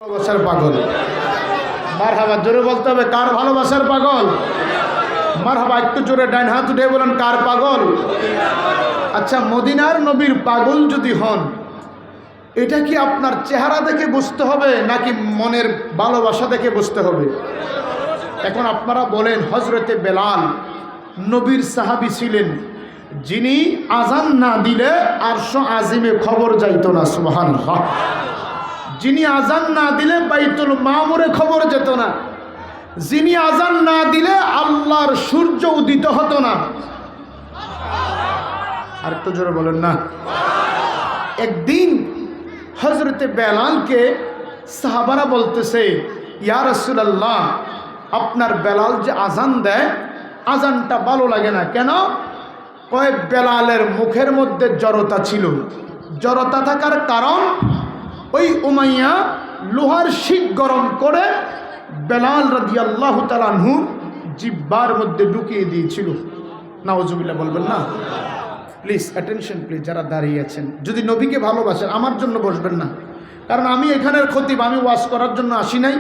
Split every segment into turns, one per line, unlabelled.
ভালোবাসার পাগল। মারহাবা, জোরে বলতে হবে কার ভালোবাসার পাগল। মারহাবা, একটু জোরে ডাইন হাত উঠে বলেন কার পাগল। আচ্ছা, মদিনার নবীর পাগল যদি হন, এটা কি আপনার চেহারা দেখে বুঝতে হবে নাকি মনের ভালোবাসা দেখে বুঝতে হবে? এখন আপনারা বলেন, হজরতে বেলাল নবীর সাহাবী ছিলেন, যিনি আজান না দিলে আরশ আজিমে খবর যাইত না। সুবহানাল্লাহ। যিনি আজান না দিলে বাইতুল মামুরে খবর যেত না। যিনি আজান না দিলে আল্লাহর সূর্য উদিত হতো না। আর একটু জোরে বলেন না। একদিন হজরতে বেলালকে সাহাবারা বলতেছে, ইয়া রাসূলুল্লাহ, আপনার বেলাল যে আজান দেয়, আজানটা ভালো লাগে না কেন? কয়েক বেলালের মুখের মধ্যে জড়তা ছিল। জড়তা থাকার কারণ, ওই উমাইয়া লোহার শিক গরম করে বেলাল রাদিয়াল্লাহু তাআলা আনহু জিহ্বার মধ্যে ঢুকিয়ে দিয়েছিল। নাউজুবিল্লাহ বলবেন না। প্লিজ অ্যাটেনশন প্লিজ, যারা দাঁড়িয়ে আছেন, যদি নবীকে ভালোবাসেন আমার জন্য বসবেন না, কারণ আমি এখানের খতিব, আমি ওয়াজ করার জন্য আসি নাই।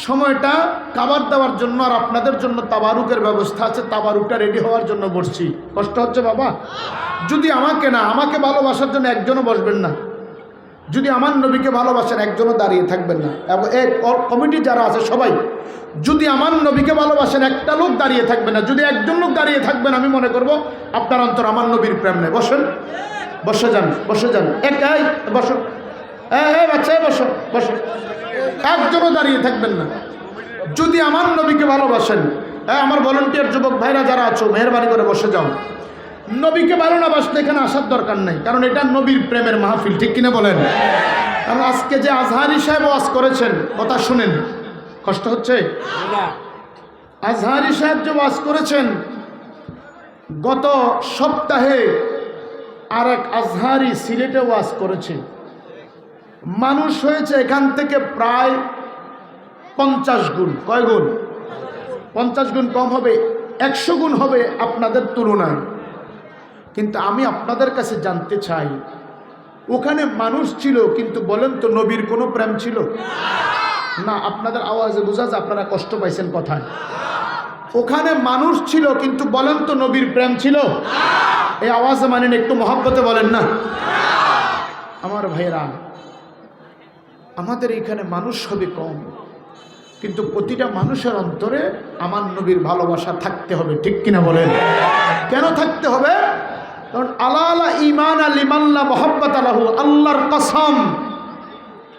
সময়টা খাবার দেওয়ার জন্য আর আপনাদের জন্য তাবারুকের ব্যবস্থা আছে, তাবারুকটা রেডি হওয়ার জন্য বসছি। কষ্ট হচ্ছে বাবা? যদি আমাকে ভালোবাসার জন্য একজনও বসবেন না। যদি আমার নবীকে ভালোবাসেন একজনও দাঁড়িয়ে থাকবেন না। এবং এই কমিটি যারা আছে সবাই, যদি আমার নবীকে ভালোবাসেন একটা লোক দাঁড়িয়ে থাকবে না। যদি একজন লোক দাঁড়িয়ে থাকবেন, আমি মনে করব আপনার অন্তর আমার নবীর প্রেম নেই। বসেন, বসে যান, বসে যান। একাই বসো, বাচ্চা বসো, বসো। একজনও দাঁড়িয়ে থাকবেন না। যদি আমার নবীকে ভালোবাসেন, আমার ভলান্টিয়ার যুবক ভাইরা যারা আছো, মেহরবানি করে বসে যাও। নবীকে ভালো না বাসলে এখানে আসার দরকার নেই, কারণ এটা নবীর প্রেমের মাহফিল, ঠিক কিনা বলেন? কারণ আজকে যে আজহারি সাহেব ওয়াজ করেছেন, কথা শুনেন, কষ্ট হচ্ছে? আজহারি সাহেব যে ওয়াজ করেছেন, গত সপ্তাহে আর এক আজহারি সিলেটে ওয়াজ করেছে। মানুষ হয়েছে এখান থেকে প্রায় 50 গুণ। কয় গুণ? 50 গুণ কম হবে, 100 গুণ হবে আপনাদের তুলনায়। কিন্তু আমি আপনাদের কাছে জানতে চাই, ওখানে মানুষ ছিল, কিন্তু বলেন তো নবীর কোনো প্রেম ছিল না? আপনাদের আওয়াজে বোঝা যায় আপনারা কষ্ট পাইছেন কথায়। ওখানে মানুষ ছিল, কিন্তু বলেন তো নবীর প্রেম ছিল? এই আওয়াজে মানেন, একটু মহব্বতে বলেন না। আমার ভাইরা, আমাদের এখানে মানুষ হবে কম, কিন্তু প্রতিটা মানুষের অন্তরে আমার নবীর ভালোবাসা থাকতে হবে, ঠিক কিনা বলেন? কেন থাকতে হবে? কারণ আলা ঈমান লিমাল্লা মুহাব্বাত লাহু, আল্লাহর কসম,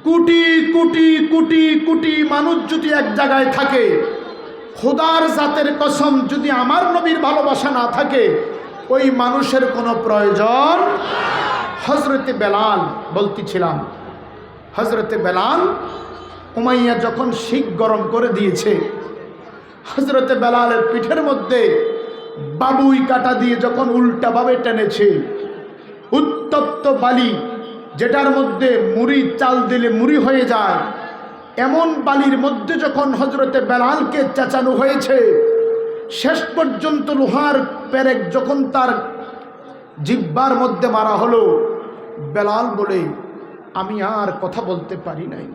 কোটি কোটি কোটি কোটি মানুষ যদি এক জায়গায় থাকে, খোদার জাতের কসম, যদি আমার নবীর ভালোবাসা না থাকে, ওই মানুষের কোনো প্রয়োজন। হযরতে বেলাল বলতেছিলাম, হযরতে বেলাল উমাইয়া যখন শিক গরম করে দিয়েছে, হযরতে বেলালের পিঠের মধ্যে বাবুই কাটা দিয়ে যখন উল্টাভাবে টেনেছে, উত্তপ্ত বালি, যেটার মধ্যে মুড়ি চাল দিলে মুড়ি হয়ে যায়, এমন বালির মধ্যে যখন হযরতে বেলালকে চেঁচানো হয়েছে, শেষ পর্যন্ত লোহার পেরেক যখন তার জিহ্বার মধ্যে মারা হলো, বেলাল বলে, আমি আর কথা বলতে পারি নাই,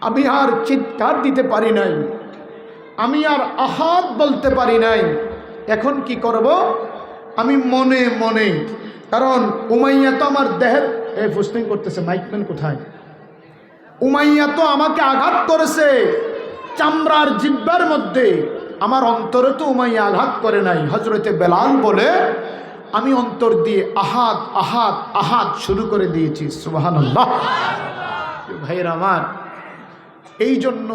আমি আর চিৎকার দিতে পারি নাই, আমি আর আহাদ বলতে পারি নাই। এখন কি করব? আমি মনে মনে, কারণ উমাইয়া তো আমার দেহের ফুসলিং করতেছে, মাইকম্যান কোথায়? উমাইয়া তো আমাকে আঘাত করেছে চামড়ার জিহ্বার মধ্যে, আমার অন্তরে তো উমাইয়া আঘাত করে নাই। হযরতে বেলাল বলে, আমি অন্তর দিয়ে আহাদ আহাদ আহাদ শুরু করে দিয়েছি। সুবহানাল্লাহ। ভাইরা আমার, এই জন্য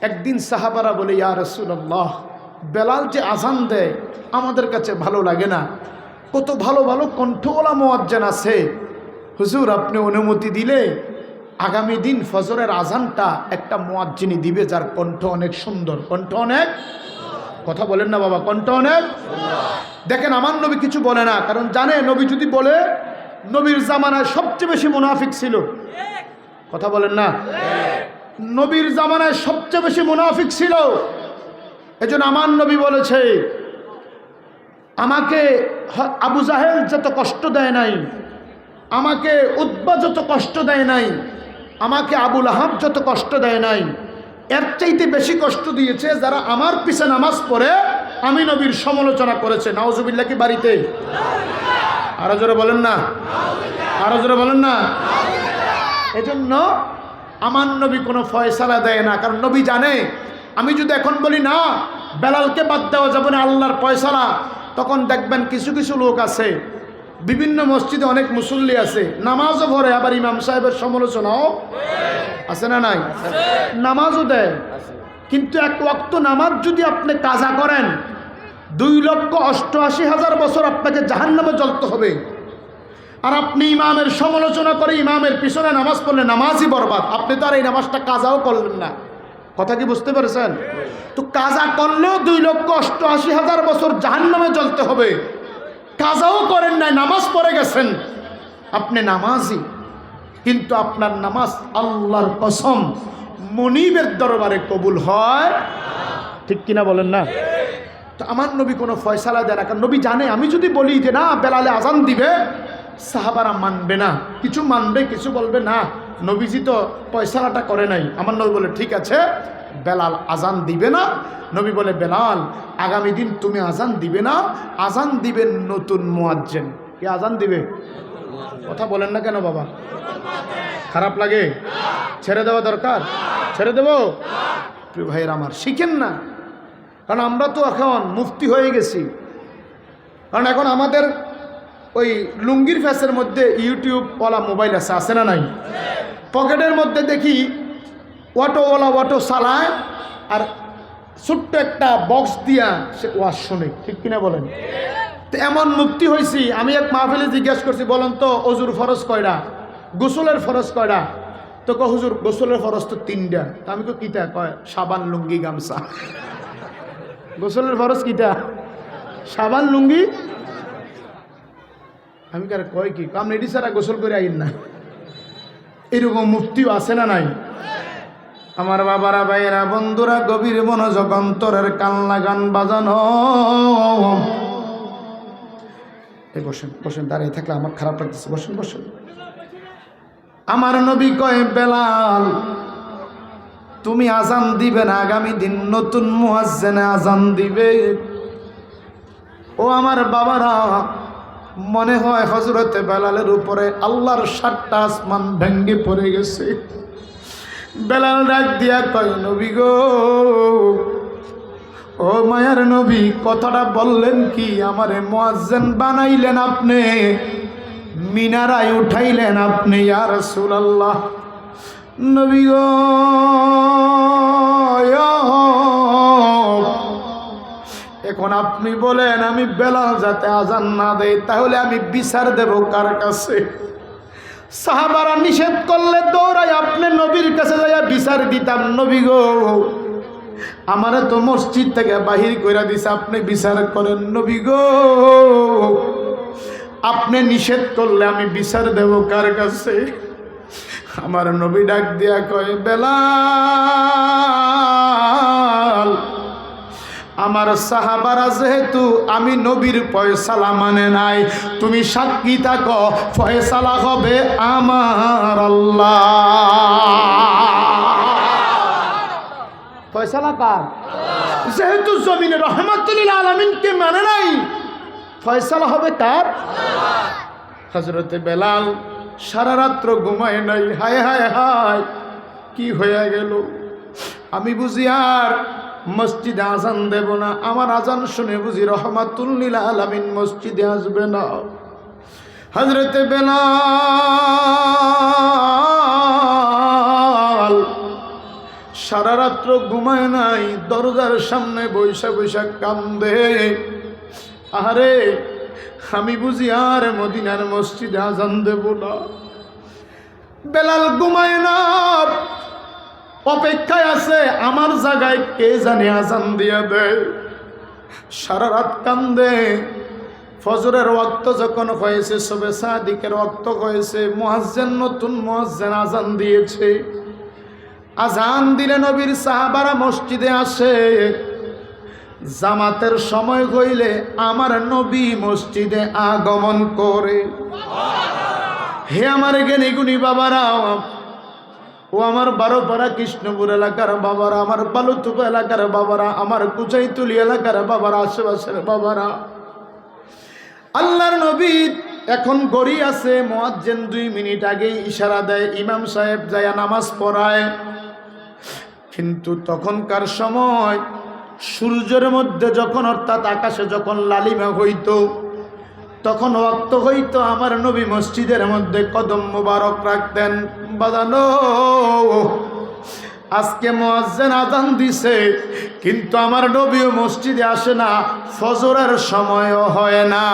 একদিন সাহাবারা বলে, ইয়া রাসূলুল্লাহ, বেলাল যে আজান দেয় আমাদের কাছে ভালো লাগে না। কত ভালো ভালো কণ্ঠওয়ালা মুয়াজ্জিন আছে, হুজুর আপনি অনুমতি দিলে আগামী দিন ফজরের আজানটা একটা মুয়াজ্জিনই দিবে, যার কণ্ঠ অনেক সুন্দর। কণ্ঠ অনেক, কথা বলেন না বাবা, কণ্ঠ অনেক। দেখেন, আমার নবী কিছু বলে না, কারণ জানে নবী যদি বলে, নবীর জামানায় সবচেয়ে বেশি মুনাফিক ছিল। কথা বলেন না। নবীর জামানায় সবচেয়ে বেশি মুনাফিক ছিল। এজন্য আমার নবী বলেছে, আমাকে আবু জাহেল যত কষ্ট দেয় নাই, আমাকে উতবা যত কষ্ট দেয় নাই, আমাকে আবুল আহাব যত কষ্ট দেয় নাই, এর চাইতে বেশি কষ্ট দিয়েছে যারা আমার পিছে নামাজ পড়ে আমি নবীর সমালোচনা করেছে। নাউজুবিল্লাহ কি বাড়িতে? আরো জোরে বলেন না, আরো জোরে বলেন না। এজন্য আমার নবী কোনো ফয়সালা দেয় না, কারণ নবী জানে আমি যদি এখন বলি না বেলালকে বাদ দেওয়া যাবে না আল্লাহর ফয়সালা, তখন দেখবেন কিছু কিছু লোক আছে, বিভিন্ন মসজিদে অনেক মুসল্লি আছে, নামাজও পড়ে আবার ইমাম সাহেবের সমালোচনাও আছে না নাই? নামাজও দেয়, কিন্তু এক ওয়াক্ত নামাজ যদি আপনি কাজা করেন 2,88,000 বছর আপনাকে জাহান্নামে জ্বলতে হবে। আর আপনি ইমামের সমালোচনা করে ইমামের পিছনে নামাজ পড়লে নামাজই বরবাদ। আপনি তো আর এই নামাজটা কাজাও করলেন না। কথা কি বুঝতে পেরেছেন? তো কাজা করলেও 2,88,000 বছর জাহান্নামে জ্বলতে হবে। কাজাও করেন নাই, নামাজ পড়ে গেছেন, আপনি নামাজই, কিন্তু আপনার নামাজ আল্লাহর কসম মনিবের দরবারে কবুল হয়, ঠিক কিনা বলেন না? তো আমার নবী কোনো ফয়সালা দেয় না, কারণ নবী জানে আমি যদি বলি যে না বেলালে আজান দিবে, সাহাবারা মানবে না, কিছু মানবে কিছু বলবে না, নবীজি তো ফয়সালাটা করে নাই। আমার নবী বলে ঠিক আছে বেলাল আজান দিবে না। নবী বলে বেলাল আগামী দিন তুমি আজান দিবে না, আজান দিবেন নতুন মুয়াজ্জিন। কে আজান দিবে? কথা বলেন না কেন বাবা? খারাপ লাগে? ছেড়ে দেওয়া দরকার? ছেড়ে দেব? প্রিয় ভাইয়ের আমার, শিখেন না, কারণ আমরা তো এখন মুফতি হয়ে গেছি। কারণ এখন আমাদের ওই লুঙ্গির ফ্যাসের মধ্যে ইউটিউবওয়ালা মোবাইল আছে, আছে না নাই? পকেটের মধ্যে দেখি অটোওয়ালা অটো চালায় আর ছোট্ট একটা বক্স দিয়া সে ওয়াজ শোনে, ঠিক কিনা বলেন? তো এমন মুক্তি হয়েছি। আমি এক মাহফিলে জিজ্ঞেস করছি বলেন তো অজুর ফরজ কয়টা, গোসলের ফরজ কয়টা? তো হুজুর গোসলের ফরজ তো 3টা। তা আমি কিটা? কয় সাবান লুঙ্গি গামছা। গোসলের ফরজ কিটা? সাবান লুঙ্গি। আমি কার কয় কি কাম রেডি সারা গোসল করে আইন না, এরকম মুফতিও আছে না নাই? আমার বাবারা ভাইয়েরা বন্ধুরা গভীর মনোযোগ অন্তরের কান লাগান বাজানো। এই বসেন বসেন, দাঁড়িয়ে থাকলে আমার খারাপ লাগতেছে, বসেন বসেন। আমার নবী কয় বেলাল তুমি আজান দিবে না, আগামী দিন নতুন মুয়াজ্জিন আজান দিবে। ও আমার বাবারা, মনে হয় হযরতে বেলালের উপরে আল্লাহর 7টা আসমান ভেঙে পড়ে গেছে। বেলাল ডাক দিয়া কয় নবী গো, ও মায়ার নবী কথাটা বললেন কি? আমারে মুয়াজ্জিন বানাইলেন আপনি, মিনারায় উঠাইলেন আপনি, ইয়া রাসূলুল্লাহ। নবী গো এখন আপনি বলেন আমি বেলাল যাতে আজান না দেয় তাহলে আমি বিচার দেব কার কাছে? সাহাবারা নিষেধ করলে দৌড়াই আপনি নবীর কাছে যাইয়া বিচার দিতাম। নবী গো আমারে তো মসজিদ থেকে বাহির কইরা দিছে, আপনি বিচার করেন। নবী গো আপনি নিষেধ করলে আমি বিচার দেব কার কাছে? আমার নবী ডাক দিয়া কয় বেলাল আমার সাহাবারা যেহেতু আমি নবীর ফয়সালা মানে নাই, তুমি সাক্ষী থাকো ফয়সালা হবে আমার আল্লাহ। ফয়সালা কার? যেহেতু জমিনে রহমাতুল লিল আলামিনকে মানে নাই, ফয়সালা হবে কার? হযরতে বেলাল সারা রাত্র ঘুমায় নাই। হায় হায় হায় কি হয়ে গেল, আমি বুঝি আর মসজিদে আজান দেব না, আমার আজান শুনে বুঝি রহমাতুল লিল আলামিন মসজিদে আসবে না। হযরতে বেলাল সারা রাত্র ঘুমায় নাই, দরজার সামনে বৈশা বৈশা কান্দে। আরে আমি বুঝি আর মদিনার মসজিদে আজান দেব না। বেলাল ঘুমায় না, অপেক্ষায় আছে আমার জায়গায় কে জানে আজান দিয়া দেয়। সারা রাত কান্দে। ফজরের ওয়াক্ত যখন হয়েছে, সবে সাদিকের ওয়াক্ত হয়েছে, মুয়াজ্জিন নতুন মুয়াজ্জিন আজান দিয়েছে। আজান দিলে নবীর সাহাবারা মসজিদে আসে। জামাতের সময় হইলে আমার নবী মসজিদে আগমন করে। হে আমার জ্ঞানী গুণী বাবারা, ও আমার বারোপাড়া কৃষ্ণপুর এলাকার বাবারা, আমার বালুথুপা এলাকার বাবারা, আমার কুচাইতুলি এলাকার বাবারা, আশেপাশের বাবারা, আল্লাহর নবী এখন গড়ি আছে, মুয়াজ্জিন 2 মিনিট আগেই ইশারা দেয়, ইমাম সাহেব যায় নামাজ পড়ায়। কিন্তু তখনকার সময় সূর্যের মধ্যে যখন, অর্থাৎ আকাশে যখন লালিমা হইতো, তখন ওয়াক্ত হইতো, আমার নবী মসজিদের মধ্যে কদম মোবারক রাখতেন। বাজানো, আজকে মুয়াজ্জিন আযান দিছে, কিন্তু আমার নবীও মসজিদে আসে না, ফজরের সময়ও হয় না।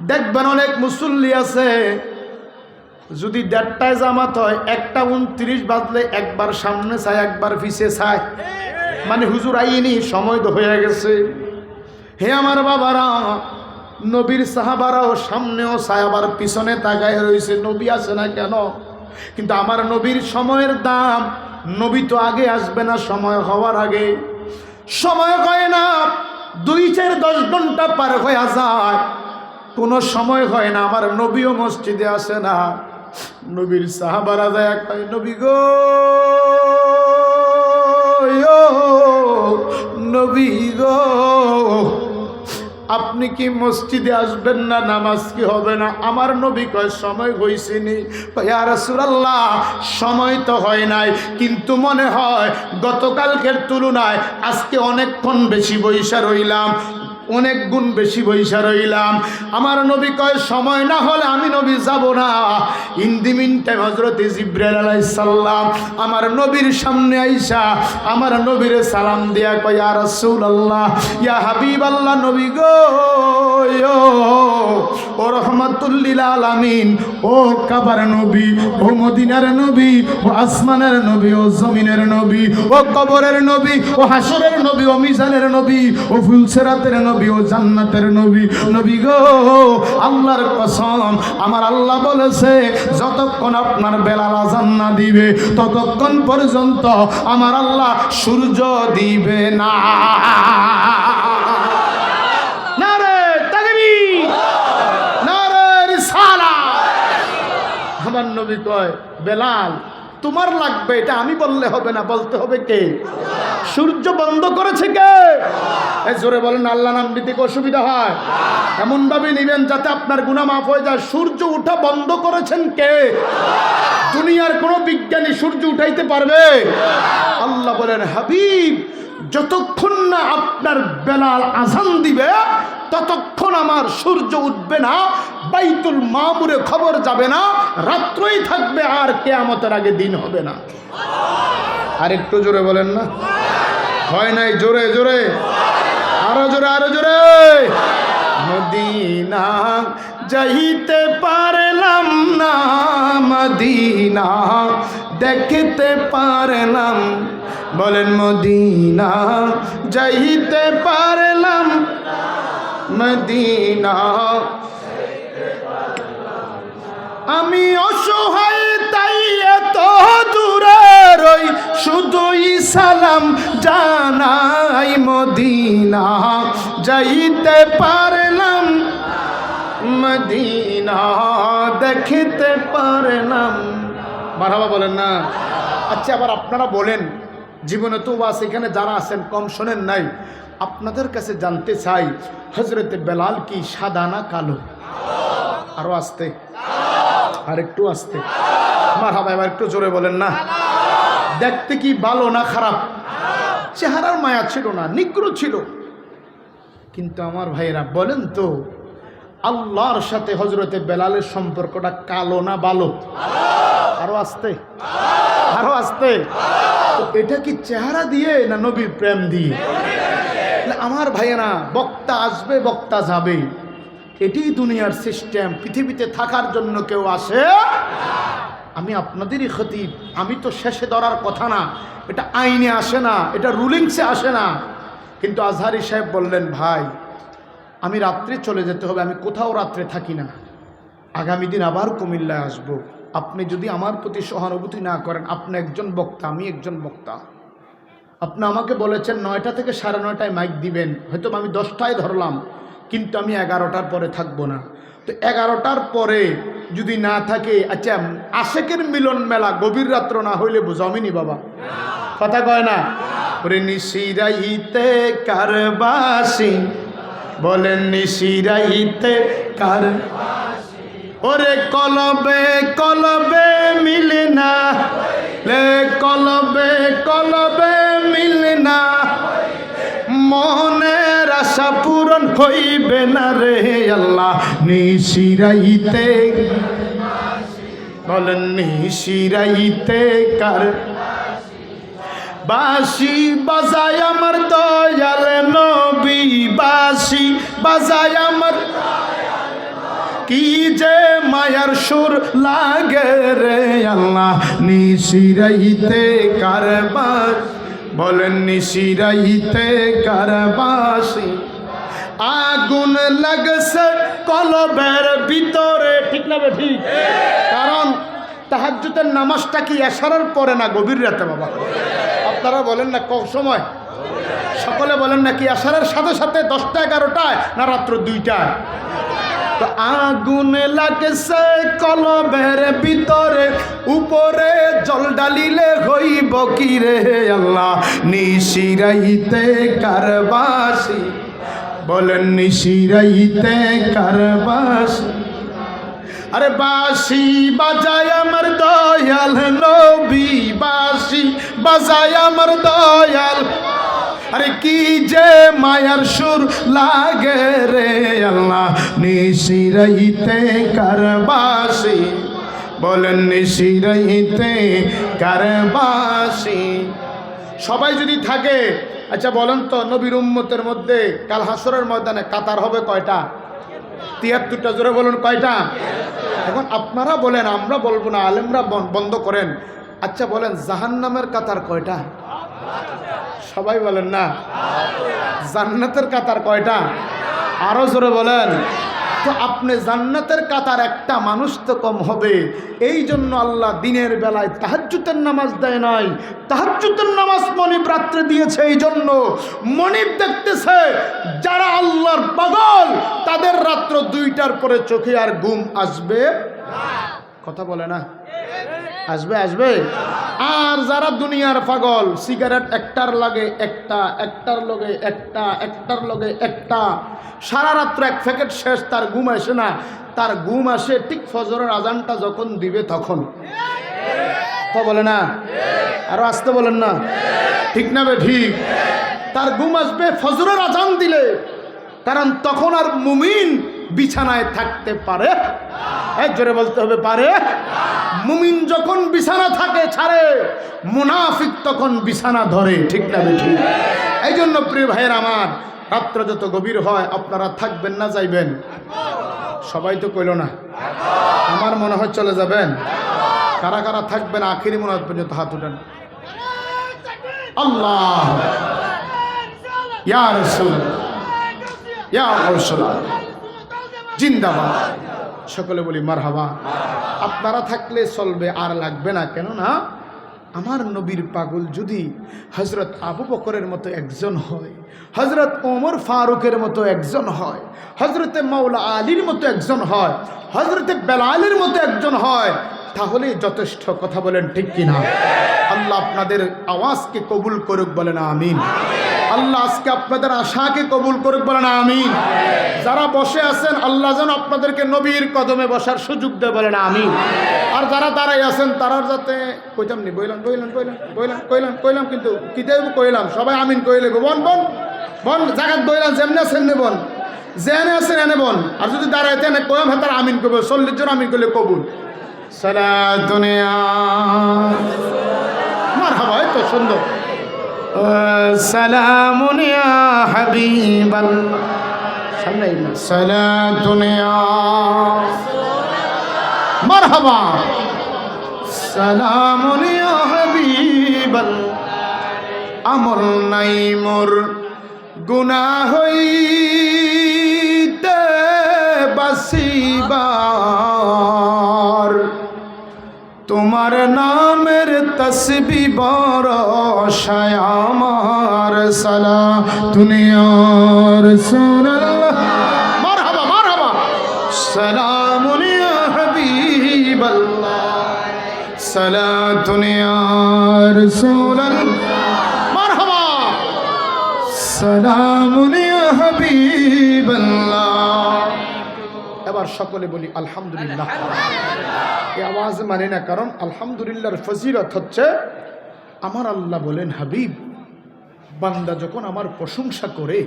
দেখবেন অনেক মুসল্লি আছে, যদি 1:30টায় জামাত হয়, 1:29 বাজলে একবার সামনে চায়, একবার পিছে চায়, মানে হুজুর আইনি, সময় তো হয়ে গেছে। হে আমার বাবারা, নবীর সাহাবারাও সামনেও চায়, আবার পিছনে তাকায় রয়েছে, নবী আসে না কেন? কিন্তু আমার নবীর সময়ের দাম, নবী তো আগে আসবে না, সময় হওয়ার আগে। সময় হয় না, 2-4-10 ঘন্টা পার হয়ে যায়, কোনো সময় হয় না, আমার নবীও মসজিদে আসে না। নবীর সাহাবারা যায় কয়, নবী গো, নবী গো, আপনি কি মসজিদে আসবেন না? নামাজ কি হবে না? আমার নবী কয়, সময় হইছেনি। ইয়া রাসূলুল্লাহ, সময় তো হয় নাই, কিন্তু মনে হয় গতকালকের তুলনায় আজকে অনেকক্ষণ বেশি বইসা রইলাম, অনেক গুণ বেশি বইসা রইলাম। আমার নবী কয়, সময় না হলে আমি নবী যাব না। ইন দি মিন টাইম হযরত জিবরাইল আলাইহিস সালাম আমার নবীর সামনে আইসা আমার নবীরে সালাম দিয়া কয়, ইয়া রাসূলুল্লাহ, ইয়া হাবিবাল্লাহ, নবী গো, ও রহমাতুল লিল আলামিন, ও কাবার নবী, ও মদিনার নবী, ও আসমানের নবী, ও জমিনের নবী, ও কবরের নবী, ও হাসরের নবী, ও মিজানের নবী, ও ফুলসিরাতের নবী, ও জান্নাতের নবী। নবী গো, আল্লাহর কসম, আমার আল্লাহ বলেছে, যতক্ষণ আপনার বেলাল আযান না দিবে, ততক্ষণ পর্যন্ত আমার আল্লাহ সূর্য দিবে না। নারে তাকবীর, নারে রিসালাত। আমার নবী কয়, বেলাল, তোমার লাগবে, এটা আমি বললে হবে না, বলতে হবে কে? সূর্য বন্ধ করেছে কে? এই জোরে বলেন, আল্লাহ নাম নিতে অসুবিধা হয়? এমন ভাবে নিবেন যাতে আপনার গুনাহ মাফ হয়ে যায়। সূর্য উঠা বন্ধ করেছেন কে? দুনিয়ার কোনো বিজ্ঞানী সূর্য উঠাইতে পারবে? আল্লাহ বলেন, হাবিব, যতক্ষণ না আপনার বেলাল আযান দিবে, ততক্ষণ আমার সূর্য উঠবে না, বাইতুল মামুরে খবর যাবে না, রাত্রই থাকবে, আর কিয়ামতের আগে দিন হবে না। আর একটু জোরে বলেন না? হয় নাই? জোরে জোরে, আরো জোরে, আরো জোরে। মদিনা যাইতে পারলাম না, মদিনা দেখতে পারলাম, বলেন মদিনা যাইতে পারলাম, মদিনা। আমি অসহায় তাই এত দূরে রই, শুধুই সালাম জানাই, মদিনা যাইতে পারলাম, মদিনা দেখতে পারলাম। মারহাবা বলেন না? আচ্ছা, আবার আপনারা বলেন, জীবনে তো বাস এখানে যারা আছেন কম শোনেন নাই, আপনাদের কাছে জানতে চাই, হযরতে বেলাল কি সাদা না কালো? আরো আসতে, আর একটু আসতে, মারহাবা, এবার একটু জোরে বলেন না। দেখতে কি ভালো না খারাপ? চেহারার মায়া ছিল না, নিগ্র ছিল। কিন্তু আমার ভাইরা বলেন তো, আল্লাহর সাথে হযরতে বেলালের সম্পর্কটা কালো না ভালো? আরো আসতে, আরো আসতে। তো এটা কি চেহারা দিয়ে না নবীর প্রেম দিয়ে? আমার ভাইয়েরা, বক্তা আসবে, বক্তা যাবে, এটাই দুনিয়ার সিস্টেম। পৃথিবীতে থাকার জন্য কেউ আসে। আমি আপনাদেরই খতিব, আমি তো শেষে ধরার কথা না, এটা আইনে আসে না, এটা রুলিংসে আসে না। কিন্তু আজহারি সাহেব বললেন, ভাই আমি রাত্রে চলে যেতে হবে, আমি কোথাও রাত্রে থাকি না, আগামী দিন আবার কুমিল্লায় আসব। আপনি যদি আমার প্রতি সহানুভূতি না করেন, আপনি একজন বক্তা, আমি একজন বক্তা, আপনি আমাকে বলেছেন 9টা থেকে 9:30টায় মাইক দিবেন, হয়তো আমি 10টায় ধরলাম, কিন্তু আমি 11টার পরে থাকবো না। তো 11টার পরে যদি না থাকে, আচ্ছা আশেকের মিলন মেলা গভীর রাত্র না হইলে বুঝামিনি বাবা, কথা কয় না? ওরে নিশিরাইতে কারবাসি, বলেন নিশিরাইতে কার, ওরে কলবে কলবে মিলে না, কলবে কলবে মিলে না, মনের আশা পূরণ হইবে না রে আল্লাহ। নিশিরাইতে, বলেন নিশিরাইতে কার বাঁশি বাজায় আমার দয়াল নবী, বাঁশি বাজায় আমার, কি যে মায়ার সুর লাগে রে আল্লাহ। নিশিরাইতে কারবাস, বলেন নিশিরাইতে কারবাসি, আগুন লাগছে কলবের ভিতরে, ঠিক না ঠিক? কারণ তাহাজ্জুদের নামাজটা কি এশারার পরে না গভীর রাতে বাবা? আপনারা বলেন না কোন সময়? সকলে বলেন না কি এশারার সাথে সাথে 10টা 11টায় না রাত্র 2টায়? তো আগুন লাগছে কলবের ভিতরে, উপরে জল ডালিলে হইব কি রে আল্লাহ। নিশিরাইতে কারবাসি, বলেন নিশিরাইতে কারবাসি, আরে বাঁশি বাজায় আমার দয়াল নবী, বাঁশি বাজায় আমার দয়াল, আরে কি যে মায়ার সুর লাগে রে আল্লাহ। নিশিরাইতে কারবাসি, বলেন নিশিরাইতে কারবাসি। সবাই যদি থাকে, আচ্ছা বলেন তো নবীর উম্মতের মধ্যে কাল হাসরের ময়দানে কাতার হবে কয়টা? 73টা। জোরে বলুন কয়টা? এখন আপনারা বলেন, আমরা বলবো না, আলেমরা বন্ধ করেন। আচ্ছা বলেন জাহান্নামের কাতার কয়টা? সবাই বলেন না। জান্নাতের কাতার কয়টা? আরো জোরে বলেন। তো আপনি জান্নাতের কাতার একটা মানুষ তো কম হবে। এই জন্য আল্লাহ দিনের বেলায় তাহাজ্জুদের নামাজ দেয় নাই, তাহাজ্জুদের নামাজ মনিব রাত্রে দিয়েছে। এই জন্য মনিব দেখতেছে যারা আল্লাহর পাগল তাদের রাত্র 2টার পরে চোখে আর ঘুম আসবে, কথা বলে না, আসবে আসবে। আর যারা দুনিয়ার পাগল, সিগারেট একটার লাগে একটা, একটার লগে একটা, একটার লগে একটা, সারা রাত্র 1 প্যাকেট শেষ, তার ঘুম আসে না। তার ঘুম আসে ঠিক ফজরের আজানটা যখন দিবে তখন, তো বলে না, আরো আসতে বলেন না, ঠিক না বে ঠিক? তার ঘুম আসবে ফজরের আজান দিলে, কারণ তখন আর মুমিন বিছানায় থাকতে পারে, জোরে বলতে হবে পারে। মুমিন যখন বিছানা থাকে ছাড়ে, মুনাফিক তখন বিছানা ধরে, ঠিক না ঠিক? এই জন্য প্রিয় ভাইয়ের আমার, রাত্র যত গভীর হয় আপনারা থাকবেন না যাইবেন? সবাই তো কইল না, আমার মনে হয় চলে যাবেন। কারা কারা থাকবেন আখিরি মোনাজাত পর্যন্ত হাত উঠান। আল্লাহ ইয়া রাসূলুল্লাহ, ইয়া রাসূলুল্লাহ জিন্দাবাদ। সকলে বলি মারহাবা। আপনারা থাকলে চলবে, আর লাগবে না। কেন না আমার নবীর পাগল যদি হযরত আবু বকরের মতো একজন হয়, হযরত ওমর ফারুকের মতো একজন হয়, হযরতে মাওলা আলীর মতো একজন হয়, হযরতে বেলালের মতো একজন হয়, তাহলে যথেষ্ট। কথা বলেন ঠিক কিনা? আল্লাহ আপনাদের আওয়াজকে কবুল করুক, বলেন আমিন। আল্লাহ আজকে আপনাদের আশাকে কবুল করুক, বলেন আমিন। যারা বসে আছেন আল্লাহ যেন আপনাদেরকে নবীর কদমে বসার সুযোগ দেয়, বলেন আমিন। আর যারা দাঁড়াই আছেন তারা যাতে কইতাম নি, বইলাম বইলাম বইলাম বইলাম কইলাম কইলাম কিন্তু কিতাব কইলাম, সবাই আমিন কইলে বন বন বন জাগাত বইলাম, যেমনি আছেন বন, জেনে আছেন এনে বন। আর যদি দাঁড়াইতে এনে কয়াম হাতার আমিন করবো, 40 জন আমিন করলে কবুল। সালাতুনিয়া মারহাবা, তো সুন্দর। সালামুন ইয়া হাবিবাল্লাহ, সামনে সালাতুন ইয়া মারহাবা, সালামুন ইয়া হাবিবাল্লাহ। আমল নাই মোর গুনাহ হইতে বাসিবার, তোমার নামের তসবিহ বরসায় আমার। সালাতুন ইয়া রাসূলুল্লাহ, মারহাবা মারহাবা, সালামুন ইয়া হাবিব সালাতুন ইয়া রাসূলাল্লাহ, মারহাবা, সালামুন ইয়া হাবিবাল্লাহ। এবার সকলে বলি আলহামদুলিল্লাহ। এই আওয়াজ মানে না, কারণ আলহামদুলিল্লাহর ফজিলত হচ্ছে আমার আল্লাহ বলেন, হাবিব বান্দা যখন আমার প্রশংসা করে,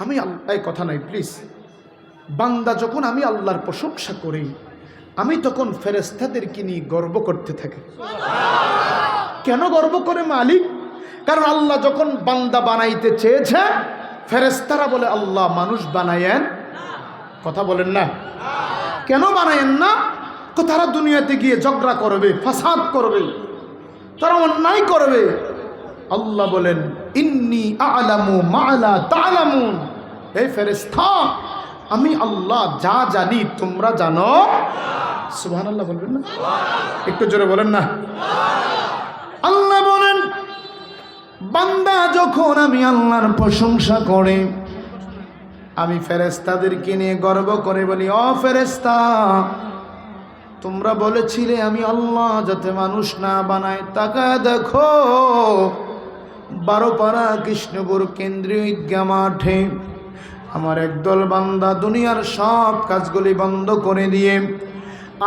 আমি আল্লাহ, কথা নাই প্লিজ, বান্দা যখন আমি আল্লাহর প্রশংসা করি, আমি তখন ফেরেশতাদেরকে নিয়ে গর্ব করতে থাকি। কেন গর্ব করে মালিক? কারণ আল্লাহ যখন বান্দা বানাইতে চেয়েছে, ফেরেশতারা বলে আল্লাহ মানুষ বানায়েন, কথা বলেন না, কেন বানায়েন না? তারা দুনিয়াতে গিয়ে ঝগড়া করবে, ফাসাদ করবে, তারা অন্যায় করবে। আল্লাহ বলেন ইন্নী আ'লামু মা লা তা'লামুন, হে ফেরেশতা আমি আল্লাহ যা জানি তোমরা জানো। সুবহানাল্লাহ বলবেন না? একটু জোরে বলেন না। আল্লাহ বলেন বান্দা যখন আমি আল্লাহর প্রশংসা করে, আমি ফেরেশতাদেরকে নিয়ে গর্ব করে বলি, ও ফেরেশতা তোমরা বলেছিলে আমি আল্লাহ যাতে মানুষ না বানায়, তাকায় দেখো 12পাড়া কৃষ্ণপুর কেন্দ্রীয় ঈদগাহ মাঠে আমার একদল বান্দা দুনিয়ার সব কাজগুলি বন্ধ করে দিয়ে,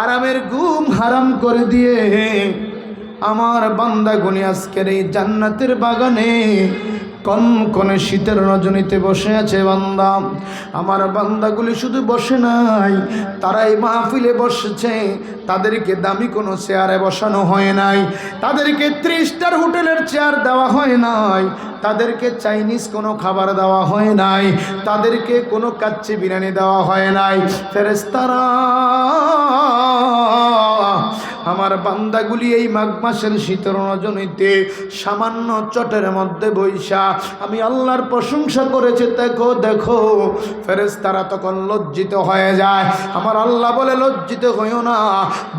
আরামের ঘুম হারাম করে দিয়ে, আমার বান্দাগুলি আজকের এই জান্নাতের বাগানে কনকনে শীতের রজনীতে বসে আছে। বান্দা, আমার বান্দাগুলি শুধু বসে নাই, তারা এই মাহফিলে বসেছে। তাদেরকে দামি কোনো চেয়ারে বসানো হয় নাই, তাদেরকে 3 স্টার হোটেলের চেয়ার দেওয়া হয় নাই, তাদেরকে চাইনিজ কোনো খাবার দেওয়া হয় নাই, তাদেরকে কোনো কাচ্চি বিরিয়ানি দেওয়া হয় নাই। ফেরেশতারা আমার বান্দাগুলি এই মাঘ মাসের শীতল রজনীতে সামান্য চটের মধ্যে বৈশা আমি আল্লাহর প্রশংসা করেছে। দেখো দেখো, ফেরেশতারা তখন লজ্জিত হয়ে যায়। আমার আল্লাহ বলে লজ্জিত হইও না,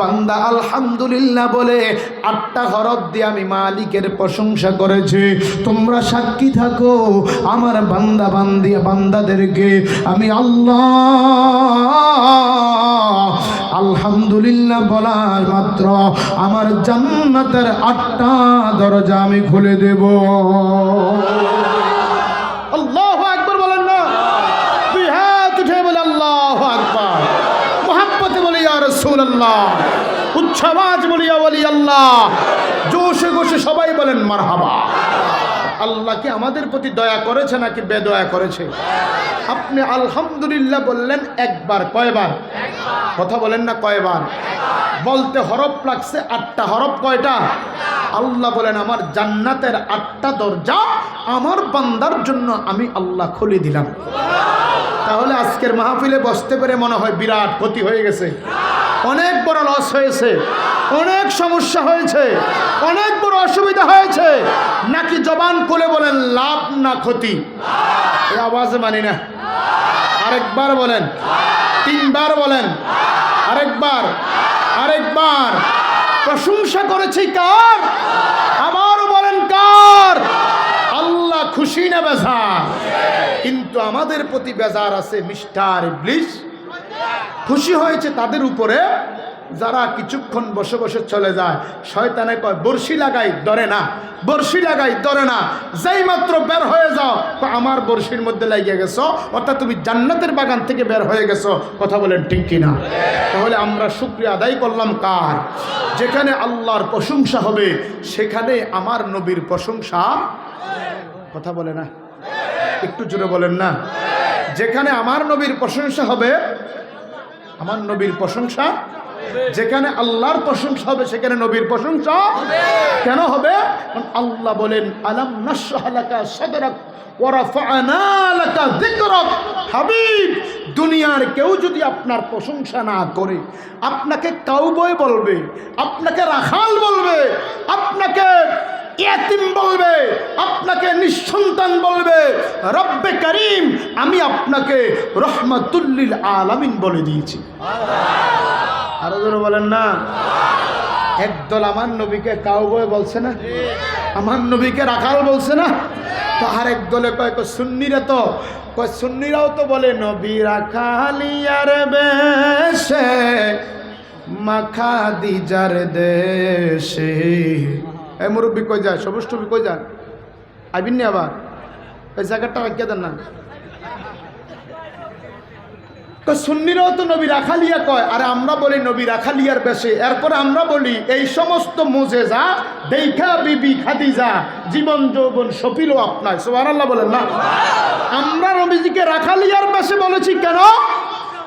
বান্দা আলহামদুলিল্লাহ বলে 8টা হরফ দিয়ে আমি মালিকের প্রশংসা করেছি। তোমরা সাক্ষী থাকো, আমার বান্দা বান্দাদেরকে আমি আল্লাহ আলহামদুলিল্লাহ বলার মাত্র আমার জান্নাতের 8টা দরজা আমি খুলে দেব। আল্লাহু আকবার বলেন না? 2 হাত উঠে বলে আল্লাহু আকবার। মুহাব্বতে বলি ইয়া রাসূলুল্লাহ, উচ্চ আওয়াজ বলি ইয়া ওয়ালি আল্লাহ, জোশে গোশে সবাই বলেন মারহাবা। আল্লাহ কি আমাদের প্রতি দয়া করেছে নাকি বেদয়া করেছে? আপনি আলহামদুলিল্লাহ বললেন একবার, কয়বার? কথা বলেন না, কয়বার? বলতে হরফ লাগছে 8টা। হরফ কয়টা? আল্লাহ বলেন আমার জান্নাতের 8টা দরজা আমার বান্দার জন্য আমি আল্লাহ খুলে দিলাম। তাহলে আজকের মাহফিলে বসতে পেরে মনে হয় বিরাট ক্ষতি হয়ে গেছে, অনেক বড় লস হয়েছে, অনেক সমস্যা হয়েছে, অনেক বড় অসুবিধা হয়েছে, নাকি জবান খুলে বলেন লাভ না ক্ষতি? এই আওয়াজ মানি না। আরেকবার বলেন, 3 বার বলেন, আরেকবার। প্রশংসা করেছি কার? আবার বলেন কার? আল্লাহ খুশি না বেজার? কিন্তু আমাদের প্রতি বেজার আছে মিস্টার ইবলিস। খুশি হয়েছে তাদের উপরে যারা কিছুক্ষণ বসে বসে চলে যায়। শয়তানে কয় বর্ষি লাগাই ধরে না, বর্ষি লাগাই ধরে না, যেই মাত্র বের হয়ে যাও আমার বর্ষির মধ্যে লাগিয়ে গেছো, অর্থাৎ তুমি জান্নাতের বাগান থেকে বের হয়ে গেছো। কথা বলেন ঠিক কিনা? তাহলে আমরা শুকরিয়া আদায় করলাম কার? যেখানে আল্লাহর প্রশংসা হবে সেখানে আমার নবীর প্রশংসা। কথা বলে না, একটু জোরে বলেন না। যেখানে আমার নবীর প্রশংসা হবে, আমার নবীর প্রশংসা, যেখানে আল্লাহর প্রশংসা হবে সেখানে নবীর প্রশংসা কেন হবে? আল্লাহ বলেন আলাম নাশরাহ লাকা সাদরাক ওয়া রাফা'না লাকা যিকরাক। হাবিব, দুনিয়ার কেউ যদি আপনার প্রশংসা না করে, আপনাকে কাউবয় বলবে, আপনাকে রাখাল বলবে, আপনাকে ইয়াতিম বলবে, আপনাকে নিঃসন্তান বলবে, রব্বে করিম আমি আপনাকে রহমাতুল লিল আলামিন বলে দিয়েছি। আরো জোরে বলেন না। একদল আমার নবীকে কাউবয় বলছে না, আমার নবীকে রাখাল বলছে না, তো আরেক দলে কয় সুন্নিরা, তো কয় সুন্নিরাও তো বলে নবী রাখালিয়ার বেশে মা খাদিজার দেশে। এই মুরব্বী কই যায়? সবুজ টুপি কই যান? আইবিন নি আবার? ওই জায়গাটা রাখিয়ে দেন না। সুন্নিরাও তো নবী রাখালিয়া কয়, আরে আমরা বলি নবী রাখালিয়ার বেশে। এরপরে আমরা বলি এই সমস্ত মুজেজা দেখা বিবি খাদিজা জীবন যৌবন সপিল আপনার। সুবহানাল্লাহ বলেন না? আমরা নবীজিকে রাখালিয়ার বেশে বলেছি কেন?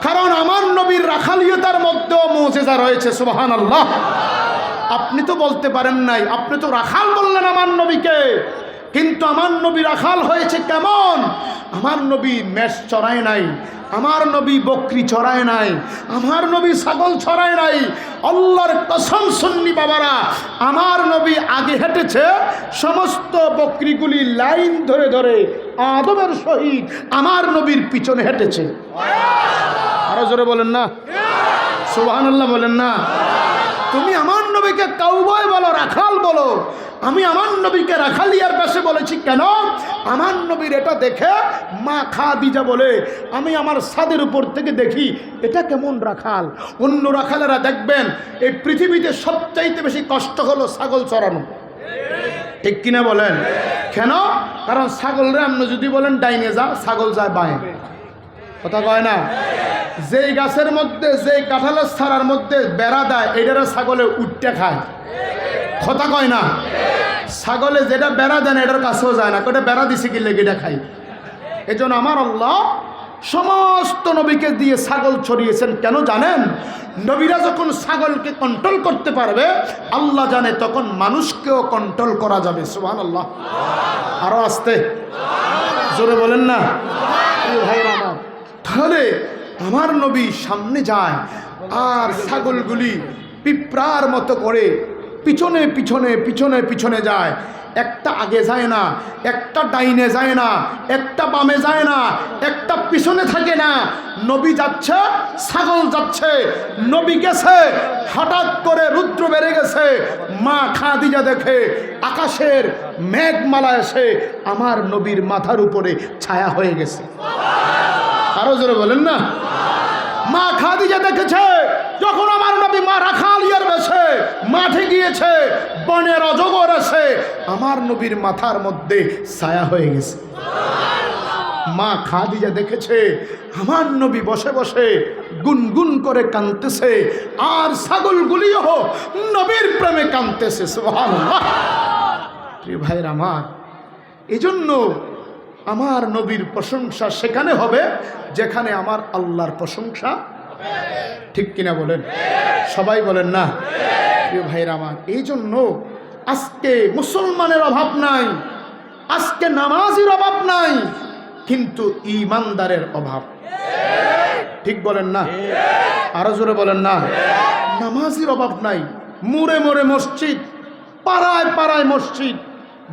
কারণ আমার নবীর রাখালিয়তার মধ্যেও মুজেজা রয়েছে। সুবহানাল্লাহ। আপনি তো বলতে পারেন নাই, আপনি তো রাখাল বললেন আমার নবীকে, কিন্তু আমার নবী রাখাল হয়েছে কেমন? আমার নবী মেষ চড়ায় নাই, আমার নবী বকরি চড়ায় নাই, আমার নবী ছাগল চড়ায় নাই। আল্লাহর কসম সুন্নি বাবারা, আমার নবী আগে হেঁটেছে, সমস্ত বকরিগুলি লাইন ধরে ধরে আদবের সহিত আমার নবীর পিছনে হেঁটেছে। আরো জোরে বলেন না? সুবহানাল্লাহ বলেন না? তুমি আমার নবীকে কাউবয় বলো, রাখাল বলো, আমি আমার নবীকে রাখালিয়ার বেশে বলেছি কেন? আমার নবীর এটা দেখে মা খাদিজা বলে, আমি আমার ছাদের উপর থেকে দেখি এটা কেমন রাখাল। অন্য রাখালেরা দেখবেন এই পৃথিবীতে সবচাইতে বেশি কষ্ট হলো ছাগল চড়ানো। ঠিক কিনা বলেন? কেন? কারণ ছাগলরে আপনি যদি বলেন ডাইনে যা, ছাগল যায় বাঁয়ে। কথা কয় না? যেই গাছের মধ্যে, যেই কাঁঠালের ছাড়ার মধ্যে বেড়া দেয়, এটারে ছাগলে উঠতে খায়। কথা কয় না? ছাগলে যেটা বেড়া দেয় না এটার কাছেও যায় না, ওটা বেড়া দিছে কি লেগে এটা খাই। এই জন্য আমার আল্লাহ সমস্ত নবীকে দিয়ে ছাগল ছড়িয়েছেন। কেন জানেন? নবীরা যখন ছাগলকে কন্ট্রোল করতে পারবে, আল্লাহ জানে তখন মানুষকেও কন্ট্রোল করা যাবে। সুবহানাল্লাহ। আরো আসতে জোরে বলেন না ভাইরা আমার? তাহলে আমার নবী সামনে যায় আর ছাগলগুলি পিঁপড়ার মতো করে পিছনে পিছনে পিছনে পিছনে যায়। একটা আগে যায় না, একটা ডাইনে যায় না, একটা বামে যায় না, একটা পিছনে থাকে না। নবী যাচ্ছে, ছাগল যাচ্ছে। নবী গেছে, হঠাৎ করে রুদ্র বেড়ে গেছে। মা খাদিজা দেখে আকাশের মেঘমালা এসে আমার নবীর মাথার উপরে ছায়া হয়ে গেছে। আরো জোরে বলেন না? মা খাদিজা দেখেছে যখন আমার নবী মা রাখালিয়ার বেশে মাঠে গিয়েছে, বনের অজগর এসে আমার নবীর মাথার মধ্যে ছায়া হয়ে গেছে। মা খাদিজা দেখেছে আমার নবী বসে বসে গুনগুন করে কাঁদতেছে, আর ছাগলগুলিও নবীর প্রেমে কাঁদতেছে। সুবহানাল্লাহ। প্রিয় ভাইয়ের আমার, এজন্য আমার নবীর প্রশংসা সেখানে হবে যেখানে আমার আল্লাহর প্রশংসা। ঠিক কিনা বলেন? সবাই বলেন না? প্রিয় ভাইরা আমার, এই জন্য আজকে মুসলমানের অভাব নাই, আজকে নামাজির অভাব নাই, কিন্তু ঈমানদারের অভাব। ঠিক বলেন না? আরো জোরে বলেন না? নামাজির অভাব নাই। মোড়ে মোড়ে মসজিদ, পাড়ায় পাড়ায় মসজিদ,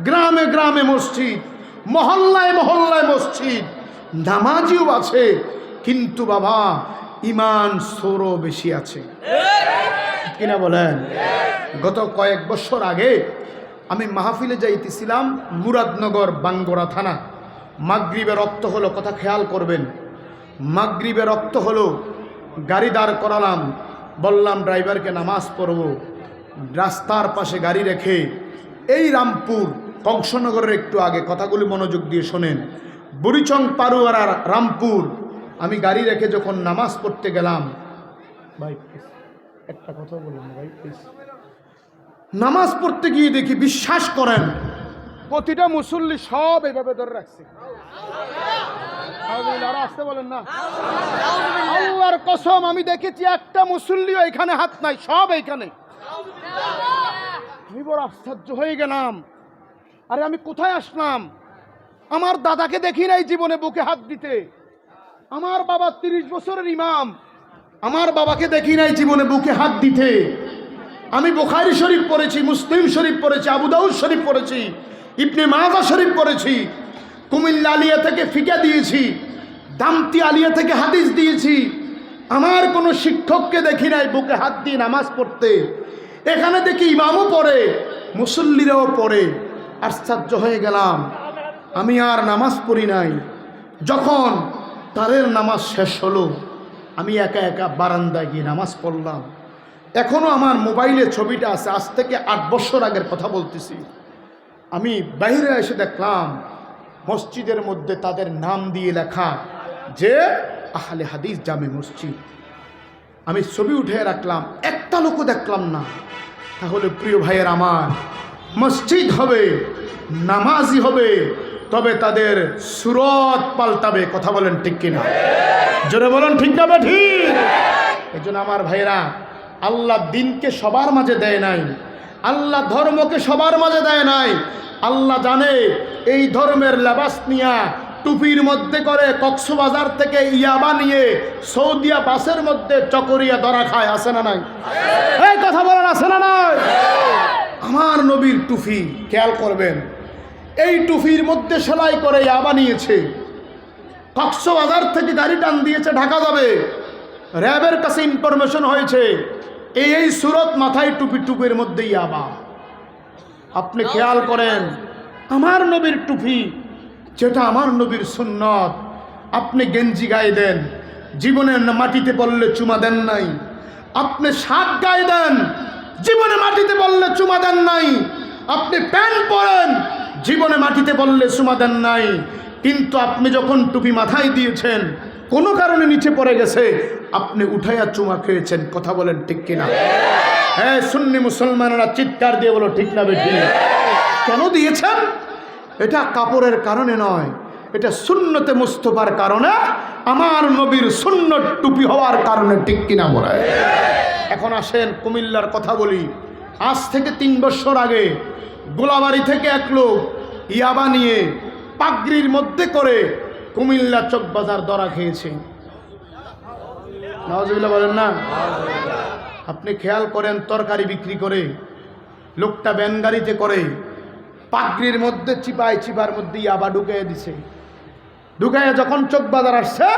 গ্রামে গ্রামে মসজিদ, মহল্লায় মহল্লায় মসজিদ, নামাজিও আছে, কিন্তু বাবা ইমান সোরও বেশি আছে। কিনা বলেন? গত কয়েক বছর আগে আমি মাহফিলে যাইতেছিলাম মুরাদনগর বাঙ্গরা থানা। মাগরিবে রক্ত হলো, কথা খেয়াল করবেন, মাগরিবে রক্ত হলো। গাড়ি দাঁড় করালাম, বললাম ড্রাইভারকে নামাজ পড়ব। রাস্তার পাশে গাড়ি রেখে এই রামপুর কংসনগরের একটু আগে, কথাগুলি মনোযোগ দিয়ে শোনেন, বুড়িচং পারুয়ারা রামপুর, আমি গাড়ি রেখে যখন নামাজ পড়তে গেলাম, ভাই একটা কথা বলুন ভাই প্লিজ, নামাজ পড়তে গিয়ে দেখি, বিশ্বাস করেন প্রতিটা মুসল্লি সব এইভাবে ধরে রাখছে। আসতে বলেন না? আল্লাহর কসম আমি দেখেছি একটা মুসল্লিও এখানে হাত নাই, সব এইখানে। আমি বড় আশ্চর্য হয়ে গেলাম, আরে আমি কোথায় আসলাম? আমার দাদাকে দেখি নাই জীবনে বুকে হাত দিতে। আমার বাবা 30 বছরের ইমাম, আমার বাবাকে দেখি নাই জীবনে বুকে হাত দিতে। আমি বুখারী শরীফ পড়েছি, মুসলিম শরীফ পড়েছি, আবু দাউদ শরীফ পড়েছি, ইবনে মাজাহ শরীফ পড়েছি, কুমিল্লা আলিয়া থেকে ফিকা দিয়েছি, দামতি আলিয়া থেকে হাদিস দিয়েছি। আমার কোনো শিক্ষককে দেখি নাই বুকে হাত দিয়ে নামাজ পড়তে। এখানে দেখি ইমামও পড়ে, মুসল্লিরাও পড়ে। আশ্চর্য হয়ে গেলাম, আমি আর নামাজ পড়ি নাই। যখন তাদের নামাজ শেষ হলো, আমি একা একা বারান্দায় গিয়ে নামাজ পড়লাম। এখনও আমার মোবাইলে ছবিটা আছে, আজ থেকে 8 বছর আগের কথা বলতেছি। আমি বাইরে এসে দেখলাম মসজিদের মধ্যে তাদের নাম দিয়ে লেখা যে আহলে হাদিস জামে মসজিদ। আমি ছবি উঠে রাখলাম, একটা লোকও দেখলাম না। তাহলে প্রিয় ভাইয়ের আমার, মসজিদ হবে, নামাজি হবে, তবে তাদের সুরত পাল্টাবে। কথা বলেন ঠিক কিনা? জোরে বলেন ঠিক না ঠিক? এই জন্য আমার ভাইয়েরা, আল্লাহ দিনকে সবার মাঝে দেয় নাই, আল্লাহ ধর্মকে সবার মাঝে দেয় নাই। আল্লাহ জানে এই ধর্মের লেবাস নিয়া টুপির মধ্যে করে কক্সবাজার থেকে ইয়াবা নিয়ে সৌদিয়া বাসের মধ্যে চকরিয়া ধরা খায়, আছে না নাই? এই কথা বলেন, আছে না নাই? আমার নবীর টুপি খেয়াল করবেন, এই টুপির মধ্যে সেলাই করে ইয়াবা নিয়েছে, কক্সবাজার থেকে গাড়ি টান দিয়েছে, ঢাকা যাবে। র্যাবের কাছে ইনফরমেশন হয়েছে এই সুরত মাথায় টুপি, টুপির মধ্যে ইয়াবা। আপনি খেয়াল করেন, আমার নবীর টুপি, যেটা আমার নবীর সুন্নত, আপনি গেঞ্জি গায়ে দেন, জীবনে মাটিতে পড়লে চুমা দেন নাই। আপনি শার্ট গায়ে দেন, জীবনে মাটিতে পড়লে চুমা দেন নাই। আপনি প্যান্ট পরেন, জীবনে মাটিতে পড়লে চুমা দেন নাই। কিন্তু আপনি যখন টুপি মাথায় দিয়েছেন, কোনো কারণে নিচে পড়ে গেছে, আপনি উঠাইয়া চুমা খেয়েছেন। কথা বলেন ঠিক কিনা? হ্যাঁ, সুন্নি মুসলমানেরা চিৎকার দিয়ে বলো ঠিক না বেঠি? কেন দিয়েছেন? এটা কাপড়ের কারণে নয়, এটা সুন্নতে মুস্তফার কারণে, আমার নবীর সুন্নত টুপি হওয়ার কারণে। ঠিক কিনা বলে? এখন আসেন কুমিল্লার কথা বলি। আজ থেকে 3 বছর আগে গোলাবাড়ি থেকে এক লোক ইয়াবা নিয়ে পাগড়ির মধ্যে করে কুমিল্লা চকবাজার ধরা খেয়েছে। নাউজুবিল্লাহ বলেন না? আপনি খেয়াল করেন, তরকারি বিক্রি করে লোকটা ভ্যান গাড়িতে করে পাগড়ির মধ্যে চিপার মধ্যে ইয়াবা ঢুকাইয়া দিছে। ঢুকাইয়া যখন চকবাজার আসছে,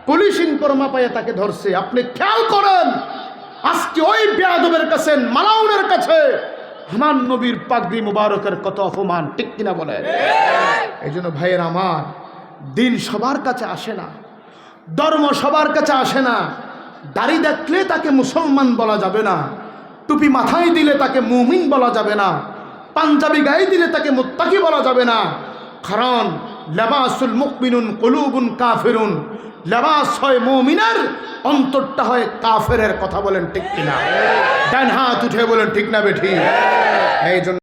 পুলিশ ইনফরমা পাইয়া তাকে ধরছে। আপনি খেয়াল করেন, আজকে ওই বেয়াদবের কাছে, মালাউনের কাছে আমার নবীর পাগড়ি মুবারকের কত অপমান। ঠিক কিনা বলে? এই জন্য ভাইয়ের আমার, দিন সবার কাছে আসে না, ধর্ম সবার কাছে আসে না। দাড়ি দেখলে তাকে মুসলমান বলা যাবে না, টুপি মাথায় দিলে তাকে মুমিন বলা যাবে না, পাঞ্জাবি গায়ে দিলে তাকে মুত্তাকি বলা যাবে না। কারণ লেবাসুল মুমিনুন কুলুবুন কাফিরুন, লেবাস হয় মুমিনের, অন্তরটা হয় কাফেরের। কথা বলেন ঠিক কিনা? ডান হাত উঠে বলেন ঠিক না বেঠি? এই জন্য